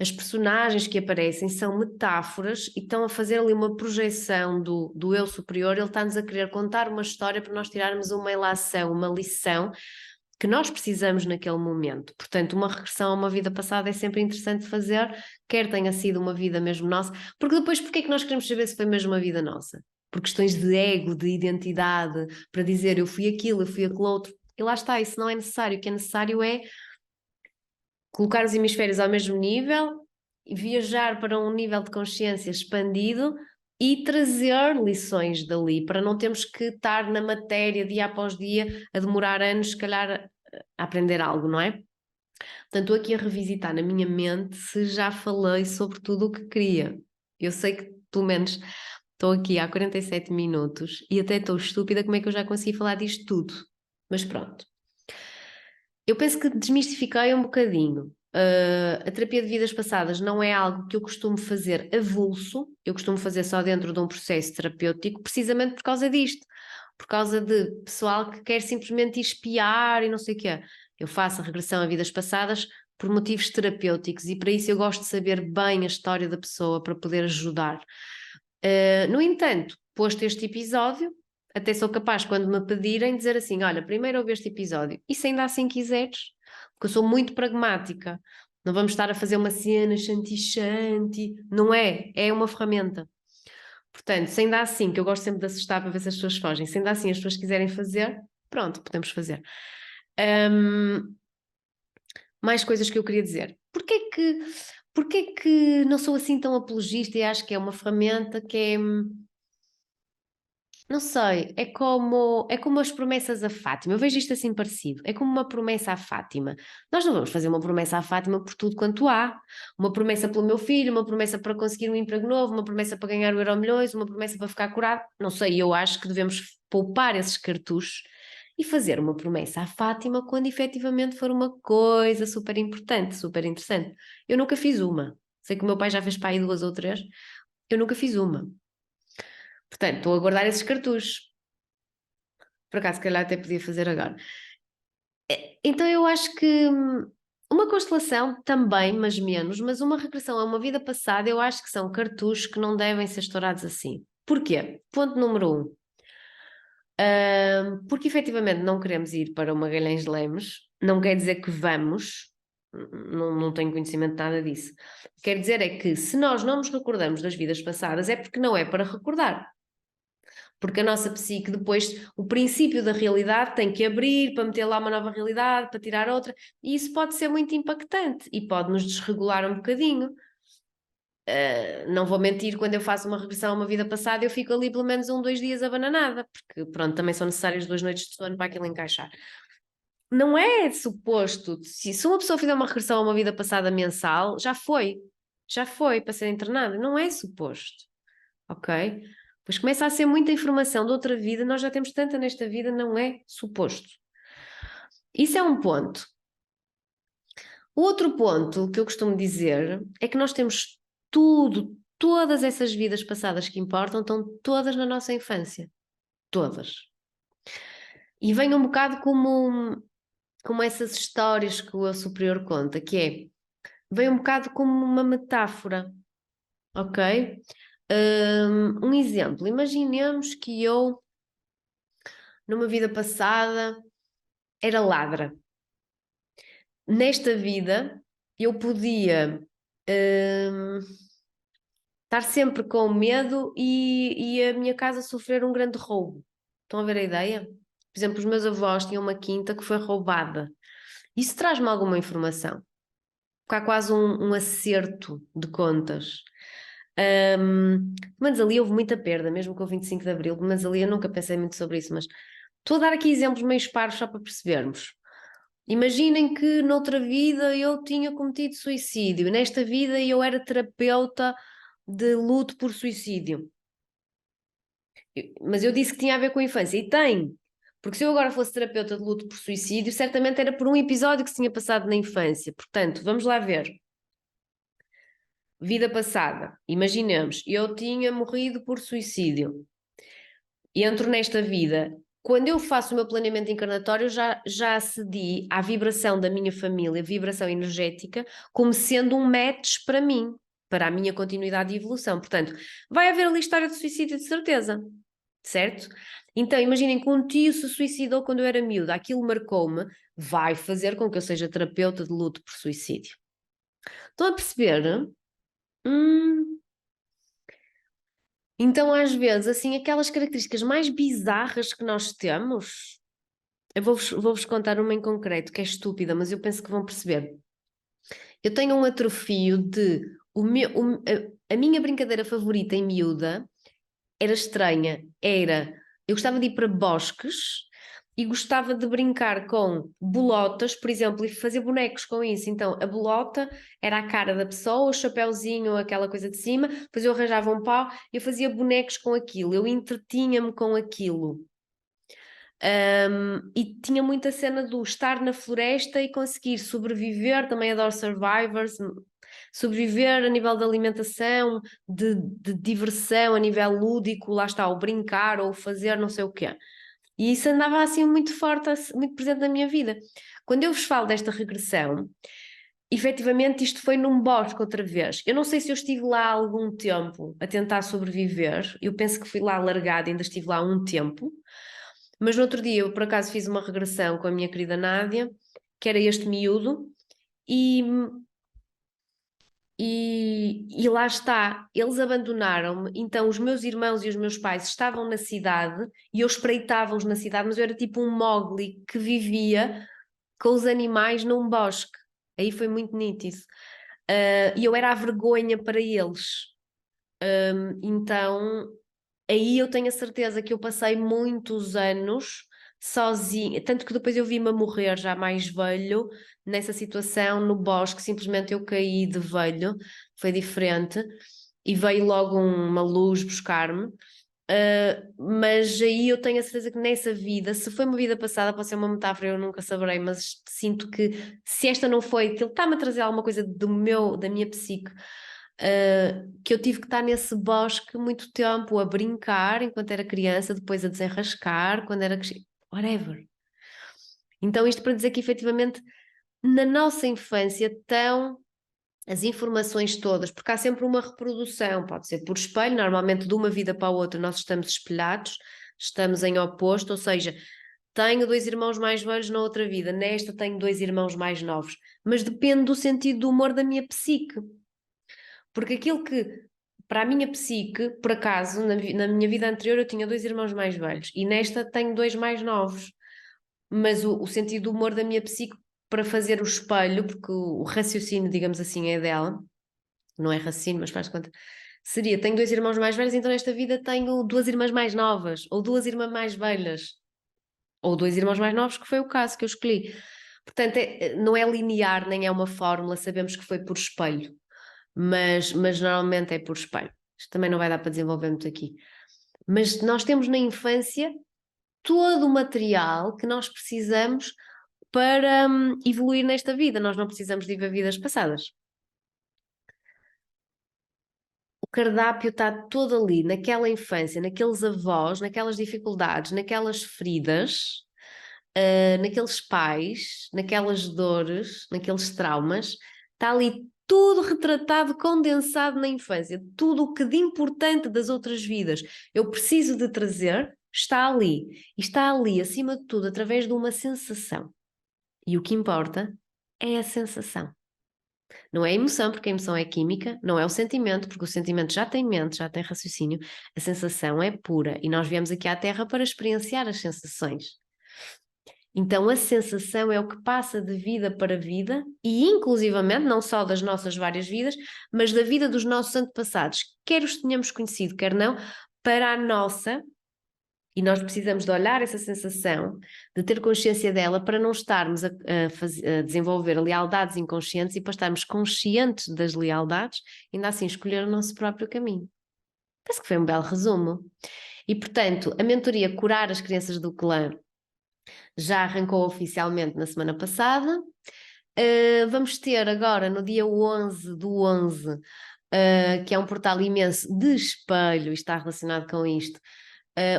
as personagens que aparecem são metáforas e estão a fazer ali uma projeção do eu superior. Ele está-nos a querer contar uma história para nós tirarmos uma ilação, uma lição que nós precisamos naquele momento. Portanto, uma regressão a uma vida passada é sempre interessante fazer, quer tenha sido uma vida mesmo nossa, porque depois porque é que nós queremos saber se foi mesmo uma vida nossa? Por questões de ego, de identidade, para dizer eu fui aquilo, eu fui aquele outro, e lá está, isso não é necessário. O que é necessário é colocar os hemisférios ao mesmo nível, viajar para um nível de consciência expandido e trazer lições dali, para não termos que estar na matéria dia após dia, a demorar anos, se calhar a aprender algo, não é? Portanto, estou aqui a revisitar na minha mente se já falei sobre tudo o que queria. Eu sei que, pelo menos, estou aqui há 47 minutos e até estou estúpida como é que eu já consegui falar disto tudo. Mas pronto. Eu penso que desmistifiquei um bocadinho. A terapia de vidas passadas não é algo que eu costumo fazer avulso, eu costumo fazer só dentro de um processo terapêutico, precisamente por causa disto. Por causa de pessoal que quer simplesmente espiar e não sei o quê. Eu faço a regressão a vidas passadas por motivos terapêuticos e para isso eu gosto de saber bem a história da pessoa para poder ajudar. No entanto, posto este episódio, até sou capaz, quando me pedirem, dizer assim: olha, primeiro ouve este episódio, e se ainda assim quiseres, porque eu sou muito pragmática, não vamos estar a fazer uma cena shanti-shanti, não é? É uma ferramenta. Portanto, se ainda assim, que eu gosto sempre de assustar para ver se as pessoas fogem, se ainda assim as pessoas quiserem fazer, pronto, podemos fazer. Mais coisas que eu queria dizer. Porquê que não sou assim tão apologista e acho que é uma ferramenta que é. Não sei, é como as promessas a Fátima. Eu vejo isto assim parecido. É como uma promessa à Fátima. Nós não vamos fazer uma promessa à Fátima por tudo quanto há. Uma promessa pelo meu filho, uma promessa para conseguir um emprego novo, uma promessa para ganhar o Euromilhões, uma promessa para ficar curado. Não sei, eu acho que devemos poupar esses cartuchos e fazer uma promessa à Fátima quando efetivamente for uma coisa super importante, super interessante. Eu nunca fiz uma. Sei que o meu pai já fez para aí 2 ou 3. Eu nunca fiz uma. Portanto, estou a guardar esses cartuchos. Por acaso, se calhar até podia fazer agora. Então eu acho que uma constelação também, mas menos, mas uma regressão a uma vida passada, eu acho que são cartuchos que não devem ser estourados assim. Porquê? Ponto número 1. Porque efetivamente não queremos ir para o Magalhães de Lemos, não quer dizer que vamos, não tenho conhecimento de nada disso. Quer dizer é que se nós não nos recordamos das vidas passadas, é porque não é para recordar. Porque a nossa psique depois, o princípio da realidade tem que abrir para meter lá uma nova realidade, para tirar outra, e isso pode ser muito impactante e pode nos desregular um bocadinho. Não vou mentir, quando eu faço uma regressão a uma vida passada, eu fico ali pelo menos 1, 2 dias abananada, porque pronto, também são necessárias 2 noites de sono para aquilo encaixar. Não é suposto, se uma pessoa fizer uma regressão a uma vida passada mensal, já foi para ser internada, não é suposto, ok? Pois começa a ser muita informação de outra vida, nós já temos tanta nesta vida, não é suposto. Isso é um ponto. O outro ponto que eu costumo dizer é que nós temos tudo, todas essas vidas passadas que importam, estão todas na nossa infância. Todas. E vem um bocado como essas histórias que o eu superior conta, que é, vem um bocado como uma metáfora, ok? Um exemplo, imaginemos que eu, numa vida passada, era ladra. Nesta vida, eu podia estar sempre com medo e a minha casa sofrer um grande roubo. Estão a ver a ideia? Por exemplo, os meus avós tinham uma quinta que foi roubada. Isso traz-me alguma informação. Porque há quase um acerto de contas. Mas ali houve muita perda, mesmo com o 25 de Abril, mas ali eu nunca pensei muito sobre isso, mas estou a dar aqui exemplos meio paros só para percebermos. Imaginem que noutra vida eu tinha cometido suicídio, nesta vida eu era terapeuta de luto por suicídio. Mas eu disse que tinha a ver com a infância, e tem, porque se eu agora fosse terapeuta de luto por suicídio, certamente era por um episódio que se tinha passado na infância. Portanto, vamos lá ver. Vida passada, imaginemos, eu tinha morrido por suicídio. Entro nesta vida. Quando eu faço o meu planeamento encarnatório, já acedi à vibração da minha família, vibração energética, como sendo um match para mim, para a minha continuidade e evolução. Portanto, vai haver ali história de suicídio de certeza, certo? Então, imaginem que um tio se suicidou quando eu era miúda, aquilo marcou-me, vai fazer com que eu seja terapeuta de luto por suicídio. Estão a perceber? Então, às vezes, assim, aquelas características mais bizarras que nós temos, eu vou-vos contar uma em concreto, que é estúpida, mas eu penso que vão perceber. Eu tenho um atrofio de. A minha brincadeira favorita em miúda era estranha. Eu gostava de ir para bosques e gostava de brincar com bolotas, por exemplo, e fazer bonecos com isso. Então, a bolota era a cara da pessoa, o chapéuzinho, aquela coisa de cima, depois eu arranjava um pau, eu fazia bonecos com aquilo, eu entretinha-me com aquilo. E tinha muita cena do estar na floresta e conseguir sobreviver, também adoro Survivors, sobreviver a nível de alimentação, de diversão, a nível lúdico, lá está, o brincar ou fazer não sei o quê. E isso andava assim muito forte, muito presente na minha vida. Quando eu vos falo desta regressão, efetivamente isto foi num bosque outra vez. Eu não sei se eu estive lá há algum tempo a tentar sobreviver, eu penso que fui lá largada, ainda estive lá há um tempo, mas no outro dia eu por acaso fiz uma regressão com a minha querida Nádia, que era este miúdo, e e lá está, eles abandonaram-me, então os meus irmãos e os meus pais estavam na cidade e eu espreitava-os na cidade, mas eu era tipo um Mowgli que vivia com os animais num bosque. Aí foi muito nítido. E eu era a vergonha para eles. Então, aí eu tenho a certeza que eu passei muitos anos sozinha, tanto que depois eu vi-me a morrer já mais velho, nessa situação, no bosque, simplesmente eu caí de velho, foi diferente, e veio logo uma luz buscar-me. Mas aí eu tenho a certeza que nessa vida, se foi uma vida passada, pode ser uma metáfora, eu nunca saberei, mas sinto que se esta não foi, que ele está-me a trazer alguma coisa da minha psique, que eu tive que estar nesse bosque muito tempo a brincar enquanto era criança, depois a desenrascar, quando era whatever. Então, isto para dizer que efetivamente na nossa infância estão as informações todas, porque há sempre uma reprodução, pode ser por espelho, normalmente de uma vida para a outra nós estamos espelhados, estamos em oposto, ou seja, tenho dois irmãos mais velhos na outra vida, nesta tenho dois irmãos mais novos, mas depende do sentido do humor da minha psique. Porque aquilo que, para a minha psique, por acaso, na minha vida anterior eu tinha dois irmãos mais velhos e nesta tenho dois mais novos. Mas o sentido do humor da minha psique para fazer o espelho, porque o raciocínio, digamos assim, é dela, não é raciocínio, mas faz conta. Seria, tenho dois irmãos mais velhos, então nesta vida tenho duas irmãs mais novas, ou duas irmãs mais velhas, ou dois irmãos mais novos, que foi o caso que eu escolhi. Portanto, não é linear, nem é uma fórmula, sabemos que foi por espelho mas normalmente é por espelho. Isto também não vai dar para desenvolver muito aqui. Mas nós temos na infância todo o material que nós precisamos para evoluir nesta vida. Nós não precisamos de viver vidas passadas. O cardápio está todo ali, naquela infância, naqueles avós, naquelas dificuldades, naquelas feridas, naqueles pais, naquelas dores, naqueles traumas. Está ali tudo retratado, condensado na infância. Tudo o que de importante das outras vidas eu preciso de trazer está ali. E está ali, acima de tudo, através de uma sensação. E o que importa é a sensação. Não é a emoção, porque a emoção é química, não é o sentimento, porque o sentimento já tem mente, já tem raciocínio. A sensação é pura e nós viemos aqui à Terra para experienciar as sensações. Então a sensação é o que passa de vida para vida e inclusivamente não só das nossas várias vidas, mas da vida dos nossos antepassados, quer os tenhamos conhecido, quer não, para a nossa, e nós precisamos de olhar essa sensação, de ter consciência dela para não estarmos a desenvolver lealdades inconscientes e para estarmos conscientes das lealdades, ainda assim escolher o nosso próprio caminho. Penso que foi um belo resumo. E portanto, a mentoria Curar as Crianças do Clã já arrancou oficialmente na semana passada. Vamos ter agora, no dia 11 do 11, que é um portal imenso de espelho, e está relacionado com isto,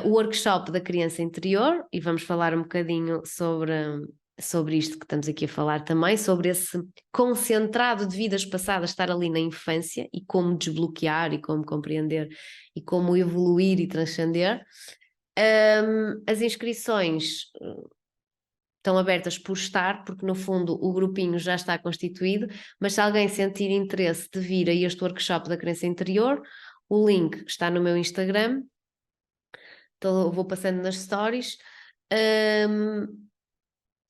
o workshop da criança interior, e vamos falar um bocadinho sobre isto que estamos aqui a falar também, sobre esse concentrado de vidas passadas estar ali na infância e como desbloquear e como compreender e como evoluir e transcender. As inscrições estão abertas por estar, porque no fundo o grupinho já está constituído, mas se alguém sentir interesse de vir a este workshop da criança interior, o link está no meu Instagram, então vou passando nas stories.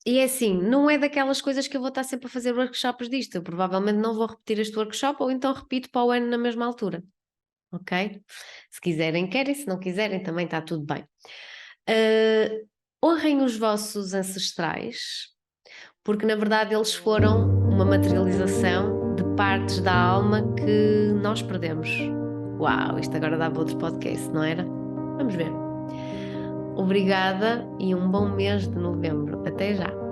E é assim, não é daquelas coisas que eu vou estar sempre a fazer workshops disto, eu provavelmente não vou repetir este workshop ou então repito para o ano na mesma altura, ok? Se quiserem, querem, se não quiserem, também está tudo bem. Honrem os vossos ancestrais, porque na verdade eles foram uma materialização de partes da alma que nós perdemos. Uau, isto agora dava outro podcast, não era? Vamos ver. Obrigada e um bom mês de novembro. Até já!